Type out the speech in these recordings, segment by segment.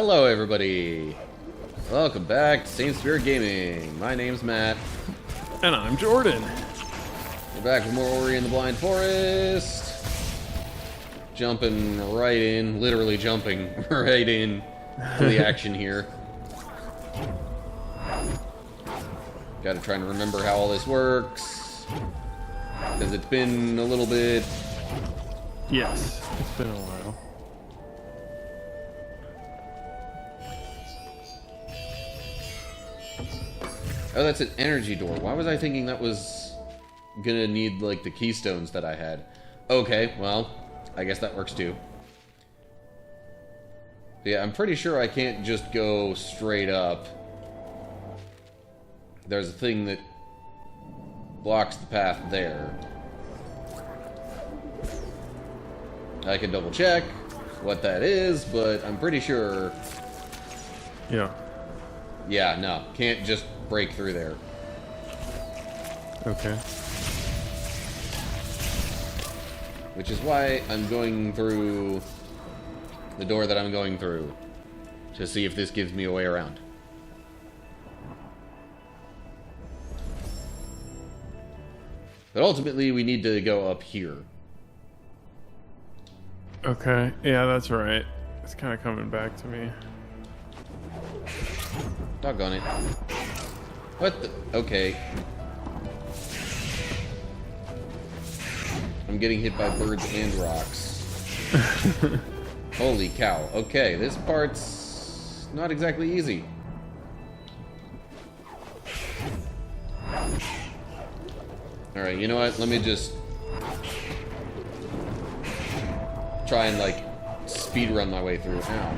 Hello everybody! Welcome back to Saint Spirit Gaming. My name's Matt. And I'm Jordan. We're back with more Ori in the Blind Forest. Jumping right in, literally jumping right in to the action here. Gotta try and remember how all this works. Because it's been a little bit... Yes, it's been a while. Oh, that's an energy door. Why was I thinking that was gonna need, like, the keystones that I had? Okay, well, I guess that works too. Yeah, I'm pretty sure I can't just go straight up. There's a thing that blocks the path there. I can double check what that is, but I'm pretty sure... Yeah. Yeah, no, can't just break through there. Okay. Which is why I'm going through the door that I'm going through, to see if this gives me a way around. But ultimately, we need to go up here. Okay, yeah, that's right. It's kind of coming back to me. Doggone it. What the? Okay. I'm getting hit by birds and rocks. Holy cow. Okay, this part's not exactly easy. Alright, you know what? Let me just try and, like, speed run my way through. Ow.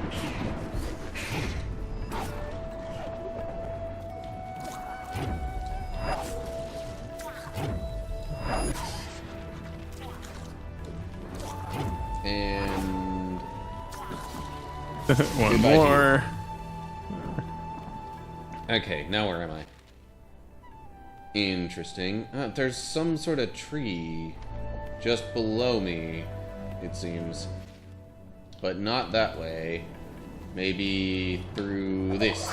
And One more. Okay, now where am I? Interesting. There's some sort of tree just below me, it seems. But not that way. Maybe through this.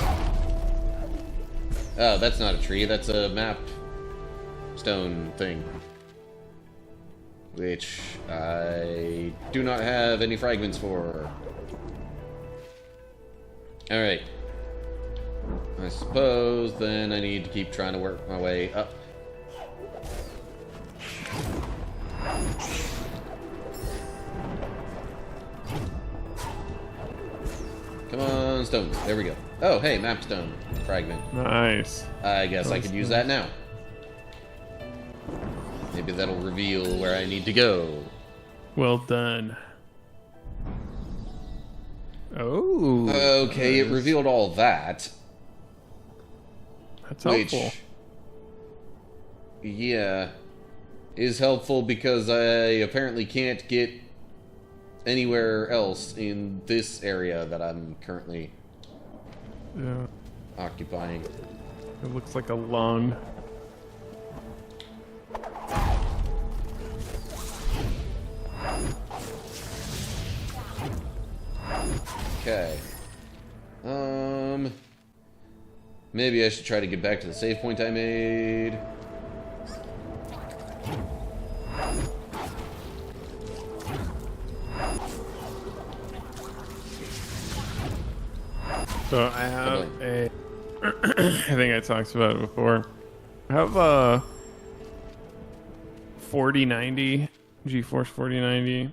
Oh, that's not a tree. That's a map stone thing. Which I do not have any fragments for. Alright. I suppose then I need to keep trying to work my way up. Come on, stone. There we go. Oh, hey, map stone fragment. Nice. I guess I could use that now. Maybe that'll reveal where I need to go. Well done. Oh. Okay, it revealed all that. That's Which, helpful. yeah, is helpful because I apparently can't get anywhere else in this area that I'm currently Yeah. occupying. It looks like a lung. Okay. Maybe I should try to get back to the save point I made. So I have a... I think I talked about it before. I have a 4090, GeForce 4090,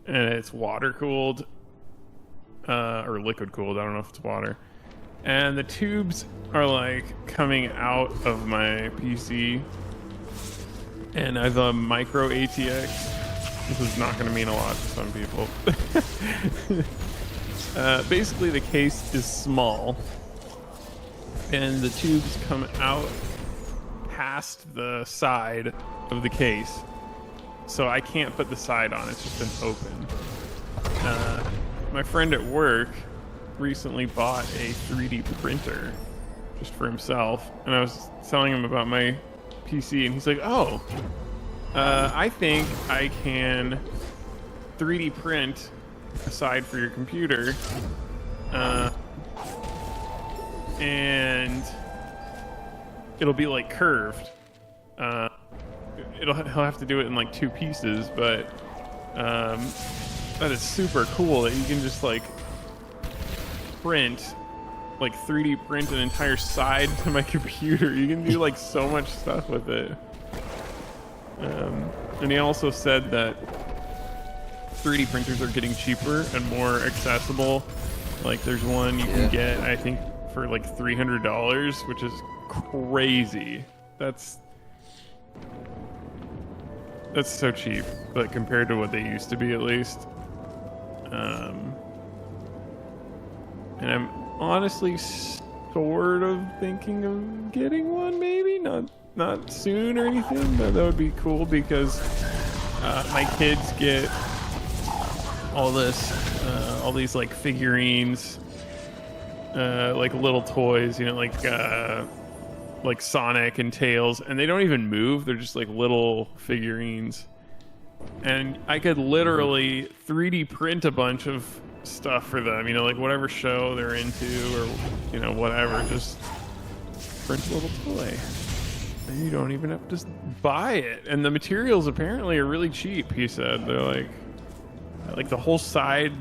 and it's water cooled, or liquid cooled. I don't know if it's water. And the tubes are like coming out of my PC, and I have a micro ATX. This is not going to mean a lot to some people. Basically, the case is small, and the tubes come out past the side of the case, so I can't put the side on. It's just been open. My friend at work recently bought a 3D printer just for himself, and I was telling him about my PC, and he's like, oh, I think I can 3D print a side for your computer and it'll be like curved. He'll have to do it in like 2 pieces, but that is super cool that you can just like print, like 3D print an entire side to my computer. You can do like so much stuff with it. And he also said that 3D printers are getting cheaper and more accessible. Like there's one you can get, I think, for like $300, which is crazy. That's so cheap, but compared to what they used to be, at least. And I'm honestly sort of thinking of getting one, maybe not soon or anything, but that would be cool because my kids get all these like figurines, like little toys, you know, like Sonic and Tails, and they don't even move. They're just like little figurines. And I could literally 3D print a bunch of stuff for them, you know, like whatever show they're into or, you know, whatever. Just print a little toy. And you don't even have to buy it. And the materials apparently are really cheap, he said. They're like the whole side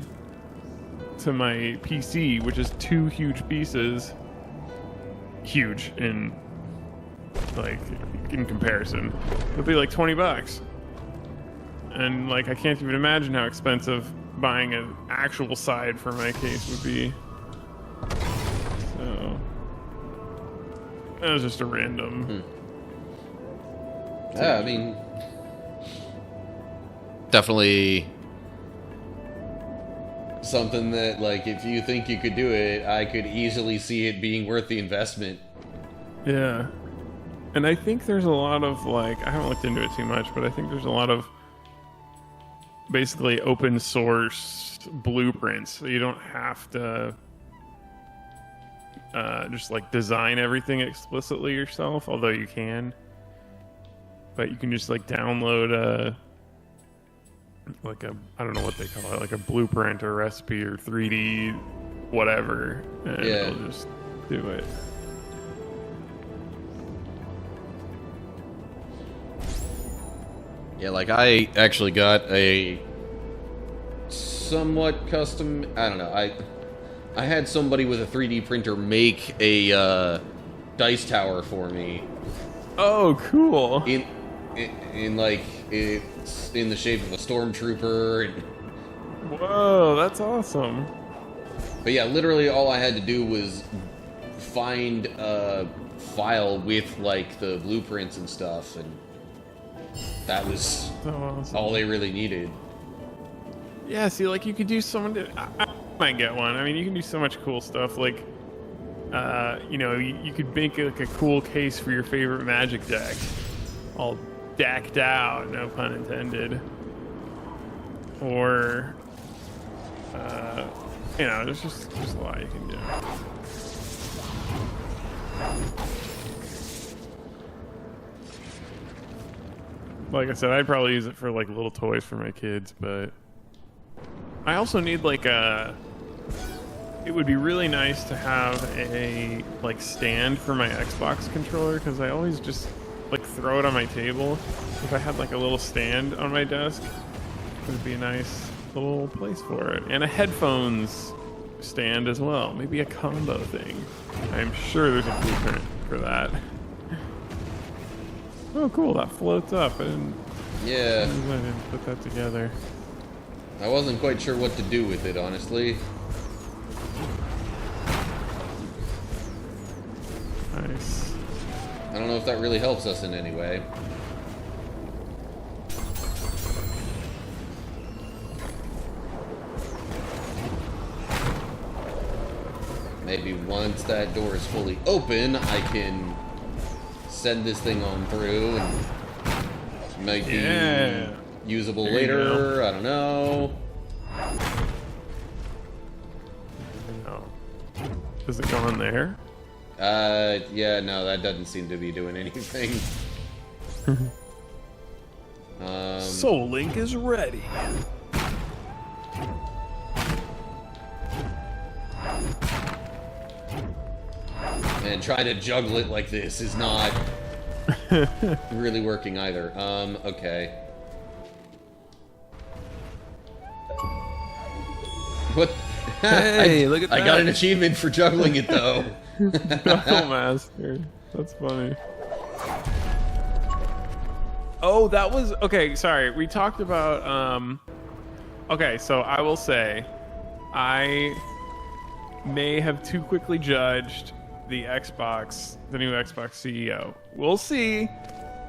to my PC, which is 2 huge pieces. Huge in comparison. It'll be like $20. And like I can't even imagine how expensive buying an actual side for my case would be. So that was just a random. Yeah, I mean, definitely something that, like, if you think you could do it, I could easily see it being worth the investment. Yeah. And I think there's a lot of, like, I haven't looked into it too much, but I think there's a lot of basically open source blueprints. So you don't have to just, like, design everything explicitly yourself, although you can. But you can just, like, download I don't know what they call it, like a blueprint or recipe or 3D whatever, and it'll just do it. Yeah, like I actually got a somewhat custom, I don't know, I had somebody with a 3D printer make a dice tower for me. Oh, cool. In like, it's in the shape of a stormtrooper. Whoa, that's awesome. But yeah, literally all I had to do was find a file with like the blueprints and stuff, and that was awesome. all they really needed. Yeah, see, like you could do I might get one. I mean, you can do so much cool stuff. Like, you know, you could make like a cool case for your favorite Magic deck, all decked out, no pun intended. Or, you know, there's just a lot you can do. Like I said, I'd probably use it for like little toys for my kids, but I also need like it would be really nice to have a like stand for my Xbox controller, because I always just like throw it on my table. If I had like a little stand on my desk, it would be a nice little place for it. And a headphones stand as well. Maybe a combo thing. I'm sure there's a blueprint for that. Oh, cool, that floats up. I didn't put that together. I wasn't quite sure what to do with it, honestly. Nice. I don't know if that really helps us in any way. Maybe once that door is fully open, I can send this thing on through, and it might be usable later. I don't know. Does it go on there? Yeah, no, that doesn't seem to be doing anything. Soul Link is ready. And trying to juggle it like this is not really working either. Okay. What? Hey, look at that. I got an achievement for juggling it, though. Juggle Master. That's funny. Oh, that was... Okay, sorry. We talked about... Okay, so I will say... I may have too quickly judged the new Xbox CEO. We'll see.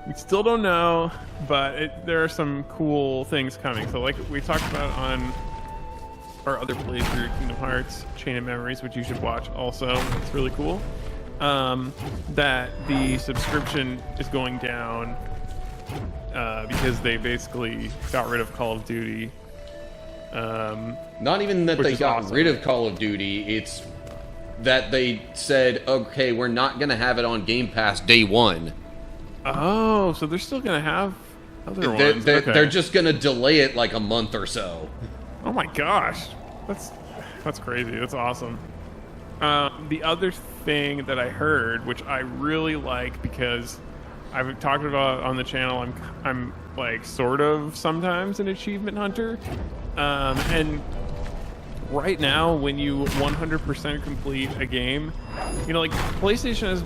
We still don't know, but there are some cool things coming. So like we talked about on our other playthrough, Kingdom Hearts Chain of Memories, which you should watch also. It's really cool. That the subscription is going down because they basically got rid of Call of Duty. Not even that they got rid of Call of Duty, it's that they said, okay, we're not going to have it on Game Pass day one. Oh, so they're still going to have other ones. They're just going to delay it like a month or so. Oh my gosh. That's crazy. That's awesome. The other thing that I heard, which I really like because I've talked about on the channel, I'm like sort of sometimes an achievement hunter. And right now, when you 100% complete a game, you know, like PlayStation has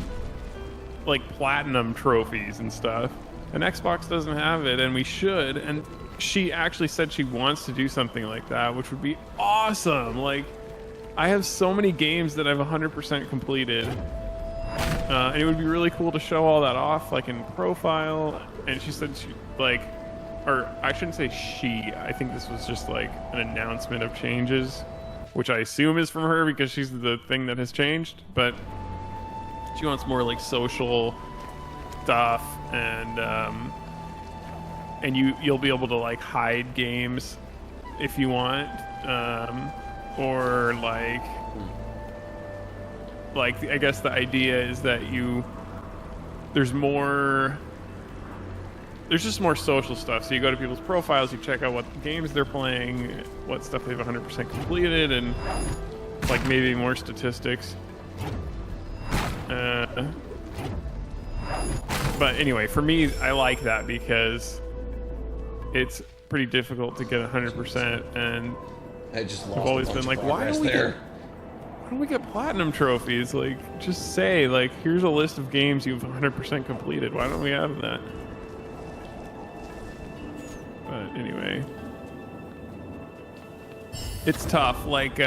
like platinum trophies and stuff, and Xbox doesn't have it, and we should. And she actually said she wants to do something like that, which would be awesome. Like, I have so many games that I've 100% completed, and it would be really cool to show all that off, like in profile. And she said she like. Or I shouldn't say she. I think this was just like an announcement of changes, which I assume is from her because she's the thing that has changed. But she wants more like social stuff, and you'll be able to like hide games if you want, or like I guess the idea is that there's just more social stuff. So you go to people's profiles, you check out what games they're playing, what stuff they've 100% completed, and like maybe more statistics. But anyway, for me, I like that because it's pretty difficult to get 100%, and I've always been like, why don't we get platinum trophies? Like, just say, like, here's a list of games you've 100% completed. Why don't we have that? But anyway, it's tough. Like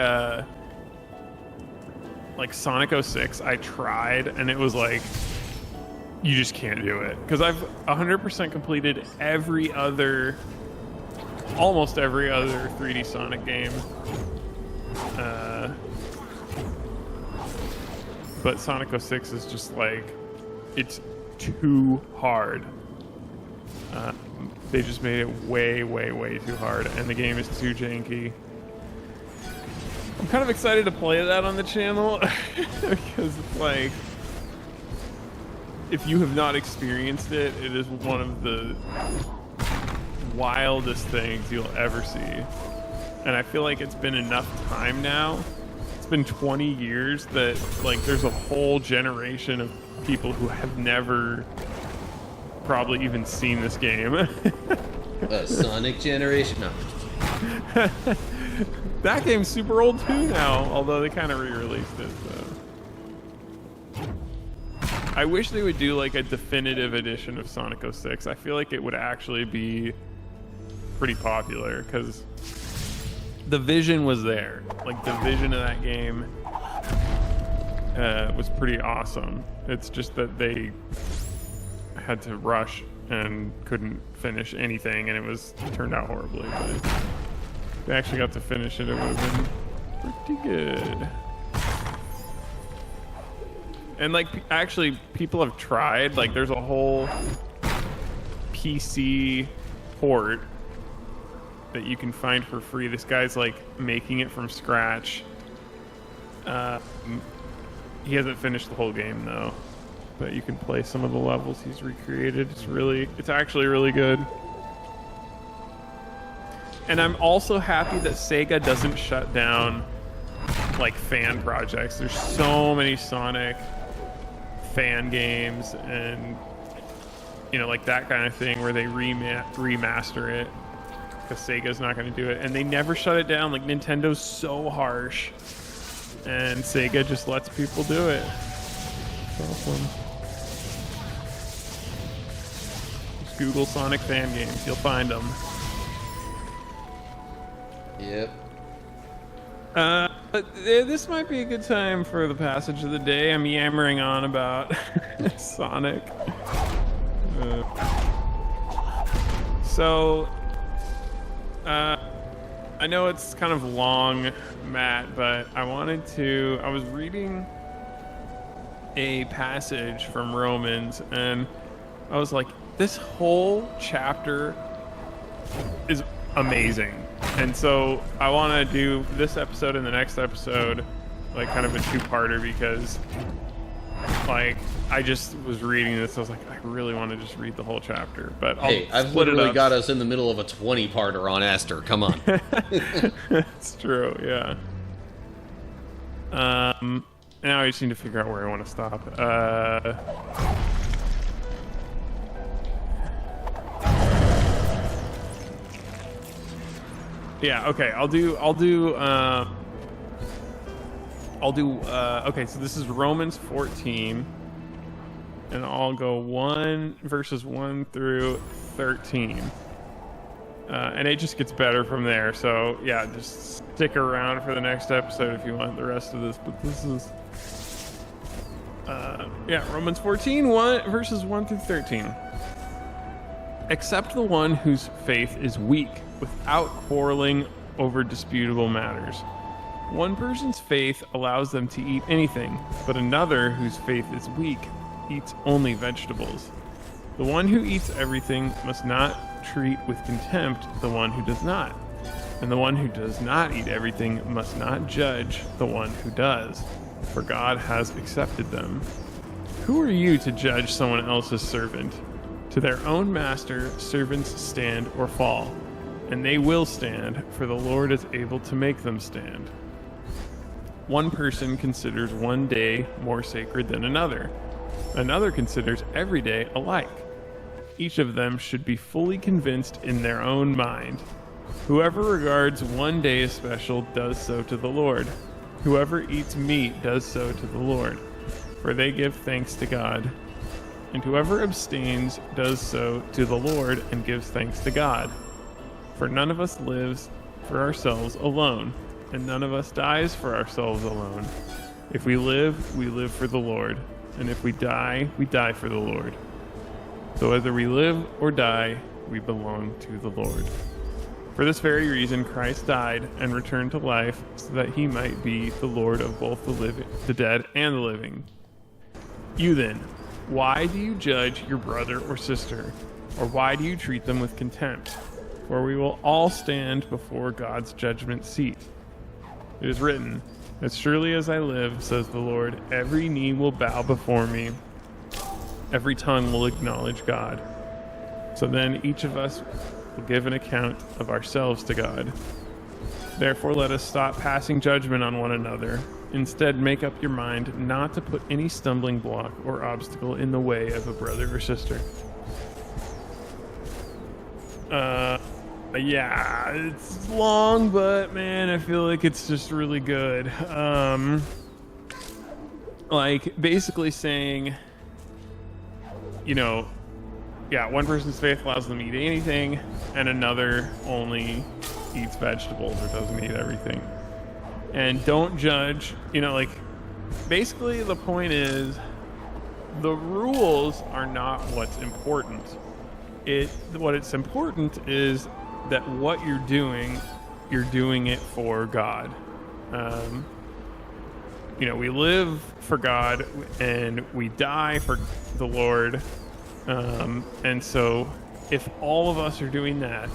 Sonic 06, I tried, and it was like, you just can't do it. Because I've 100% completed almost every other 3D Sonic game. But Sonic 06 is just like, it's too hard. They just made it way, way, way too hard, and the game is too janky. I'm kind of excited to play that on the channel because it's like, if you have not experienced it, it is one of the wildest things you'll ever see. And I feel like it's been enough time now. It's been 20 years that like there's a whole generation of people who have never probably even seen this game. Sonic generation? No. That game's super old too now, although they kind of re-released it. So. I wish they would do like a definitive edition of Sonic 06. I feel like it would actually be pretty popular because the vision was there. Like the vision of that game was pretty awesome. It's just that they had to rush and couldn't finish anything, and it turned out horribly. But if they actually got to finish it, it would have been pretty good. And like, actually, people have tried. Like, there's a whole PC port that you can find for free. This guy's like making it from scratch. He hasn't finished the whole game though, but you can play some of the levels he's recreated. It's actually really good. And I'm also happy that Sega doesn't shut down like fan projects. There's so many Sonic fan games and, you know, like that kind of thing where they remaster it because Sega's not going to do it. And they never shut it down. Like, Nintendo's so harsh. And Sega just lets people do it. It's awesome. Just Google Sonic fan games. You'll find them. Yep. But this might be a good time for the passage of the day. I'm yammering on about Sonic. I know it's kind of long, Matt, but I was reading a passage from Romans, and I was like, this whole chapter is amazing. And so I want to do this episode and the next episode, like kind of a two-parter, because like I just was reading this, I was like, I really want to just read the whole chapter. But I've literally got us in the middle of a 20-parter on Esther. Come on. It's true, yeah. Now I just need to figure out where I want to stop. Yeah, okay, okay, so this is Romans 14, and I'll go verses 1 through 13. And it just gets better from there, so yeah, just stick around for the next episode if you want the rest of this, but this is... Romans 14, verses 1 through 13. Accept the one whose faith is weak, without quarreling over disputable matters. One person's faith allows them to eat anything, but another whose faith is weak eats only vegetables. The one who eats everything must not treat with contempt the one who does not, and the one who does not eat everything must not judge the one who does, for God has accepted them. Who are you to judge someone else's servant? To their own master, servants stand or fall, and they will stand, for the Lord is able to make them stand. One person considers one day more sacred than another. Another considers every day alike. Each of them should be fully convinced in their own mind. Whoever regards one day as special does so to the Lord. Whoever eats meat does so to the Lord, for they give thanks to God. And whoever abstains does so to the Lord and gives thanks to God. For none of us lives for ourselves alone, and none of us dies for ourselves alone. If we live for the Lord, and if we die for the Lord. So whether we live or die, we belong to the Lord. For this very reason, Christ died and returned to life, so that he might be the Lord of both the dead and the living. You then, why do you judge your brother or sister? Or why do you treat them with contempt? For we will all stand before God's judgment seat. It is written, as surely as I live, says the Lord, every knee will bow before me. Every tongue will acknowledge God. So then each of us will give an account of ourselves to God. Therefore let us stop passing judgment on one another. Instead, make up your mind not to put any stumbling block or obstacle in the way of a brother or sister. Yeah, it's long, but man, I feel like it's just really good. Like, basically saying, you know, yeah, one person's faith allows them to eat anything, and another only eats vegetables or doesn't eat everything. And don't judge, you know, like, basically the point is, the rules are not what's important. What's important is that what you're doing it for God. You know, we live for God and we die for the Lord. And so if all of us are doing that,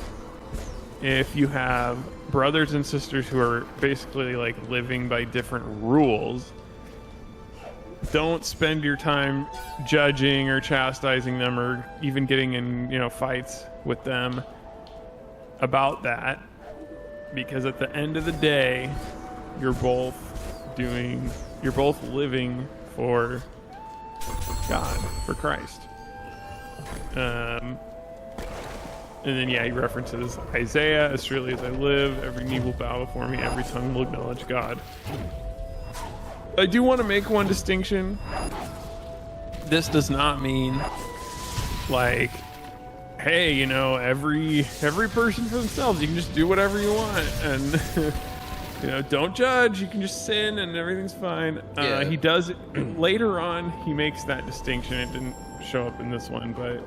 if you have brothers and sisters who are basically like living by different rules, don't spend your time judging or chastising them or even getting in, you know, fights with them about that, because at the end of the day, you're both living for God, for Christ. And then, yeah, he references Isaiah, as surely as I live, every knee will bow before me, every tongue will acknowledge God. I do want to make one distinction. This does not mean, like, hey, you know, every person for themselves. You can just do whatever you want, and you know, don't judge. You can just sin, and everything's fine. Yeah. He does later on. He makes that distinction. It didn't show up in this one, but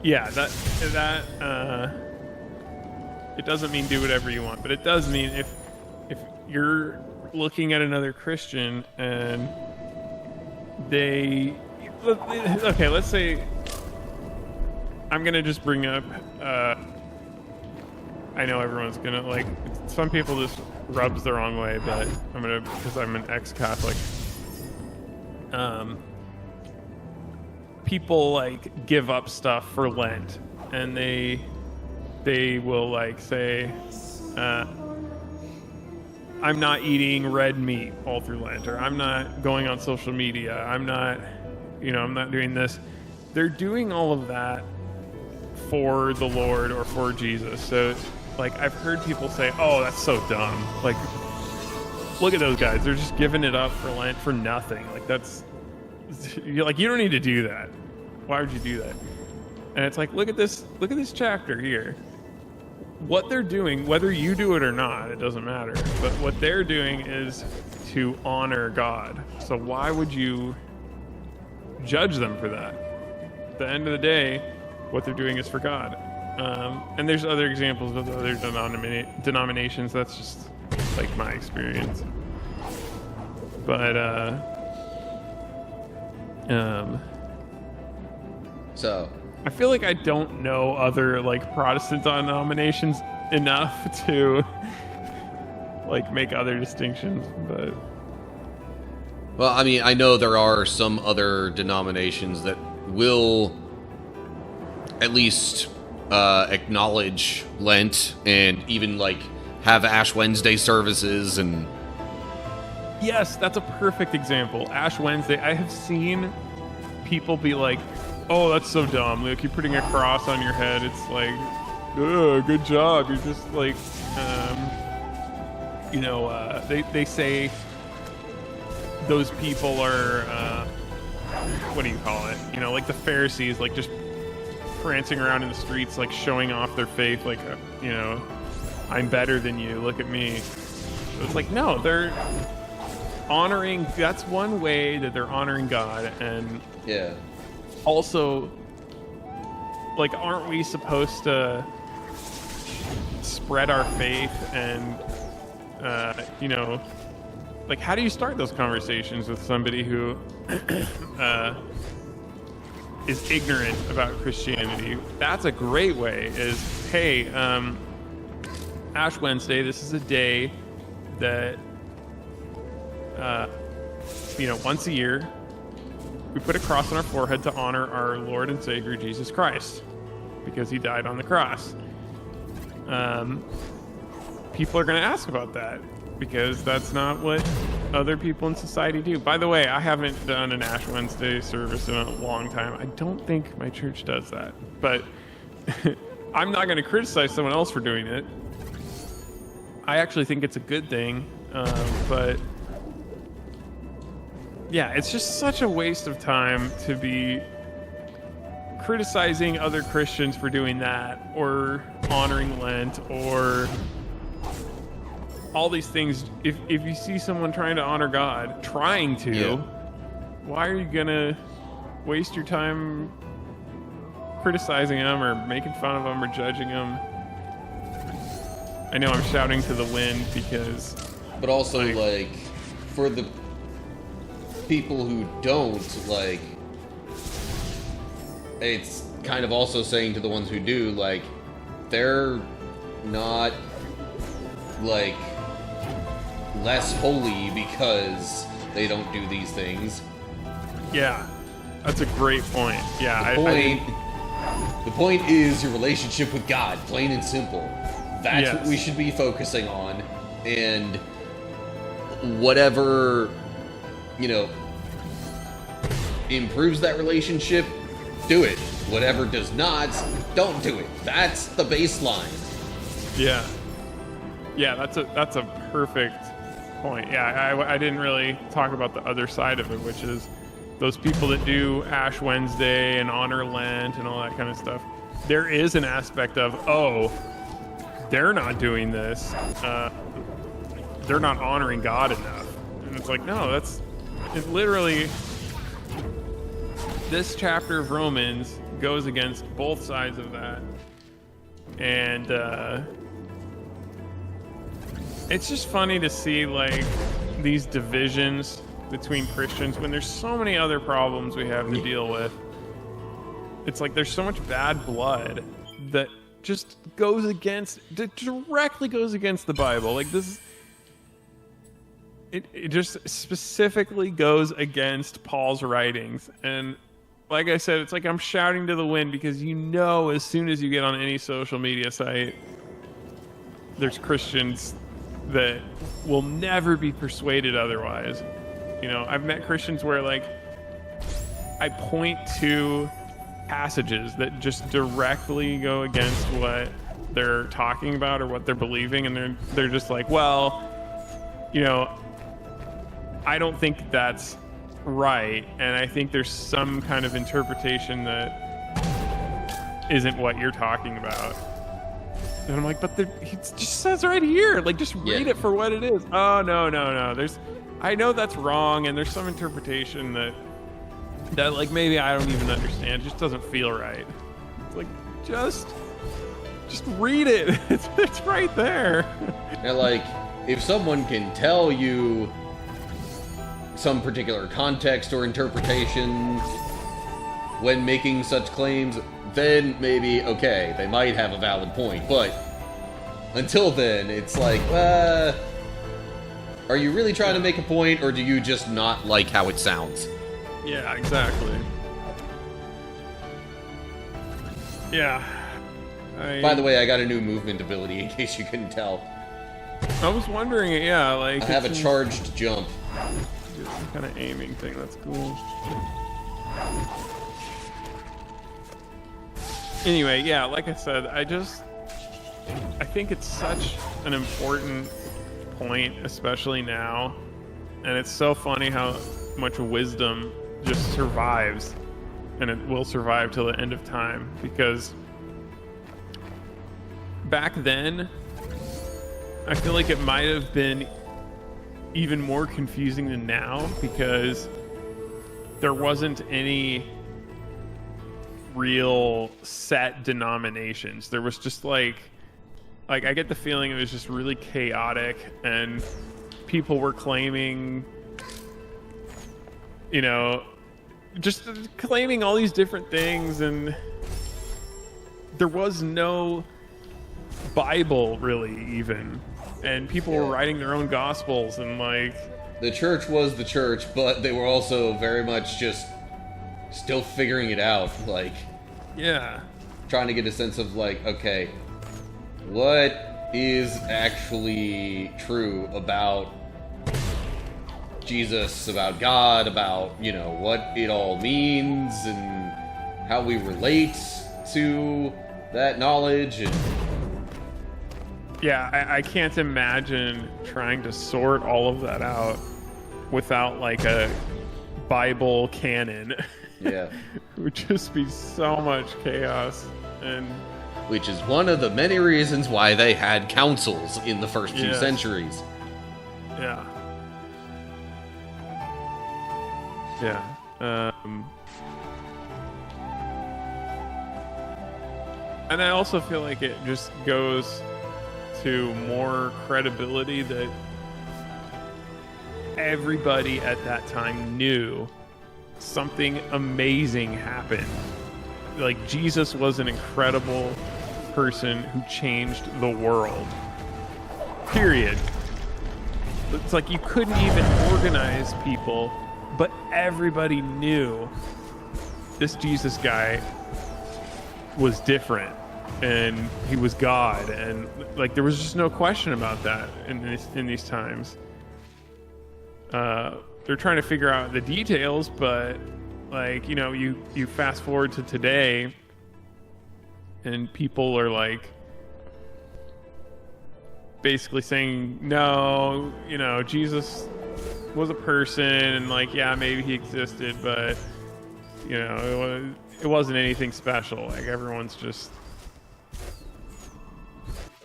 yeah, that it doesn't mean do whatever you want, but it does mean if you're looking at another Christian and let's say I'm gonna just bring up I know everyone's gonna, like, some people just rubs the wrong way, but I'm gonna, because I'm an ex-Catholic, people like give up stuff for Lent, and they will like say I'm not eating red meat all through Lent, or I'm not going on social media, I'm not doing this. They're doing all of that for the Lord or for Jesus. So, like, I've heard people say, oh, that's so dumb. Like, look at those guys. They're just giving it up for Lent for nothing. Like, you're like, you don't need to do that. Why would you do that? And it's like, look at this chapter here. What they're doing, whether you do it or not, it doesn't matter. But what they're doing is to honor God. So why would you judge them for that? At the end of the day, what they're doing is for God. And there's other examples of other denominations. That's just like my experience. But so I feel like I don't know other like Protestant denominations enough to like make other distinctions, but well, I mean, I know there are some other denominations that will at least acknowledge Lent and even like have Ash Wednesday services. And yes, that's a perfect example. Ash Wednesday. I have seen people be like, oh, that's so dumb. Like, you're putting a cross on your head. It's like, good job. You're just like, they say those people are, what do you call it? You know, like the Pharisees, like just prancing around in the streets, like showing off their faith, like, I'm better than you. Look at me. So it's like, no, they're honoring. That's one way that they're honoring God. And yeah. Also, like, aren't we supposed to spread our faith and, like, how do you start those conversations with somebody who is ignorant about Christianity? That's a great way, is, hey, Ash Wednesday, this is a day that, once a year, we put a cross on our forehead to honor our Lord and Savior, Jesus Christ, because he died on the cross. People are going to ask about that, because that's not what other people in society do. By the way, I haven't done an Ash Wednesday service in a long time. I don't think my church does that. But I'm not going to criticize someone else for doing it. I actually think it's a good thing, but yeah, it's just such a waste of time to be criticizing other Christians for doing that, or honoring Lent, or all these things. If you see someone trying to honor God, why are you gonna waste your time criticizing them or making fun of them or judging them? I know I'm shouting to the wind because... But also, like for the people who don't, like, it's kind of also saying to the ones who do, like, they're not, like, less holy because they don't do these things. Yeah, that's a great point. Yeah, The point is your relationship with God, plain and simple. That's what we should be focusing on, and whatever you know, improves that relationship, do it. Whatever does not, don't do it. That's the baseline. Yeah. Yeah, that's a perfect point. Yeah, I didn't really talk about the other side of it, which is those people that do Ash Wednesday and Honor Lent and all that kind of stuff. There is an aspect of, oh, they're not doing this. They're not honoring God enough. And it's like, no, it's literally, this chapter of Romans goes against both sides of that. And it's just funny to see, like, these divisions between Christians when there's so many other problems we have to deal with. It's like there's so much bad blood that just directly goes against the Bible. Like, this, it just specifically goes against Paul's writings. And like I said, it's like I'm shouting to the wind, because you know, as soon as you get on any social media site, there's Christians that will never be persuaded otherwise. You know, I've met Christians where, like, I point to passages that just directly go against what they're talking about or what they're believing, and they're just like, well, you know, I don't think that's right, and I think there's some kind of interpretation that isn't what you're talking about. And I'm like, but he just says right here, like, just read it for what it is. Oh, no. I know that's wrong, and there's some interpretation that like, maybe I don't even understand. It just doesn't feel right. It's like, just read it. It's right there. And, like, if someone can tell you some particular context or interpretation when making such claims, then maybe, okay, they might have a valid point. But until then, it's like, are you really trying to make a point, or do you just not like how it sounds? Yeah, exactly. Yeah. By the way, I got a new movement ability, in case you couldn't tell. I was wondering, yeah, like... I have a charged jump. Some kind of aiming thing, that's cool. Anyway, yeah, like I said, I think it's such an important point, especially now. And it's so funny how much wisdom just survives, and it will survive till the end of time, because back then I feel like it might have been even more confusing than now, because there wasn't any real set denominations. There was just like I get the feeling it was just really chaotic, and people were claiming, you know, just claiming all these different things, and there was no Bible really even, and people were writing their own gospels, and like, the church was the church, but they were also very much just still figuring it out, like, trying to get a sense of, like, okay, what is actually true about Jesus, about God, about, you know, what it all means and how we relate to that knowledge. And yeah, I can't imagine trying to sort all of that out without like a Bible canon. Yeah. It would just be so much chaos. And which is one of the many reasons why they had councils in the first few centuries. Yeah. And I also feel like it just goes to more credibility that everybody at that time knew something amazing happened. Like, Jesus was an incredible person who changed the world. Period. It's like you couldn't even organize people, but everybody knew this Jesus guy was different, and he was God, and like there was just no question about that in these times. they're trying to figure out the details, but like, you know, you fast forward to today and people are like basically saying, no, you know, Jesus was a person and like, yeah, maybe he existed, but you know, it wasn't anything special. Like everyone's just,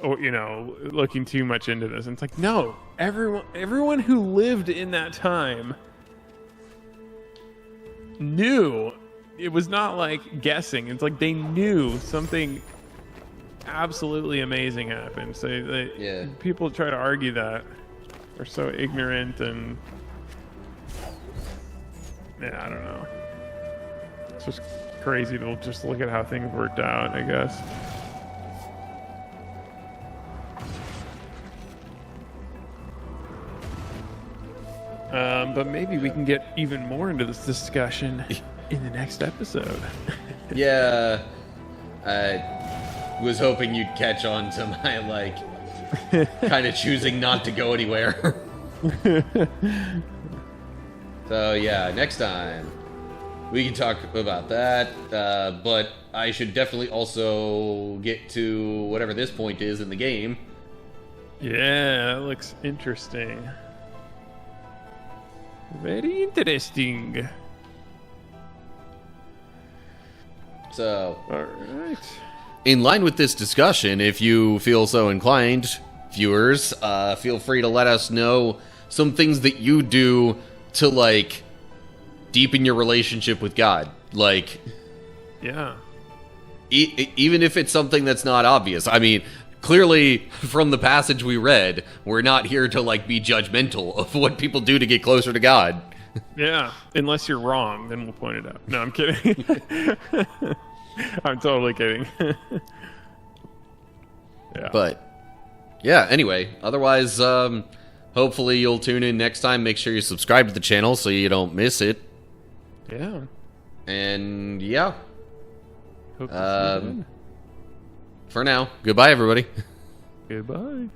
you know, looking too much into this. And it's like, no, everyone who lived in that time knew. It was not like guessing. It's like they knew something absolutely amazing happened. So people try to argue that are so ignorant and yeah, I don't know. It's just crazy to just look at how things worked out, I guess. But maybe we can get even more into this discussion in the next episode. Yeah, I was hoping you'd catch on to my, like, kind of choosing not to go anywhere. So, yeah, next time we can talk about that, but I should definitely also get to whatever this point is in the game. Yeah, that looks interesting. Very interesting. So, all right. In line with this discussion, if you feel so inclined, viewers, feel free to let us know some things that you do to, like, deepen your relationship with God. Like, yeah. Even if it's something that's not obvious. I mean, clearly, from the passage we read, we're not here to, like, be judgmental of what people do to get closer to God. Yeah, unless you're wrong, then we'll point it out. No, I'm kidding. I'm totally kidding. Yeah. But, yeah, anyway, otherwise, hopefully you'll tune in next time. Make sure you subscribe to the channel so you don't miss it. Yeah. And, yeah. Hope to see you then. For now, goodbye, everybody. Goodbye.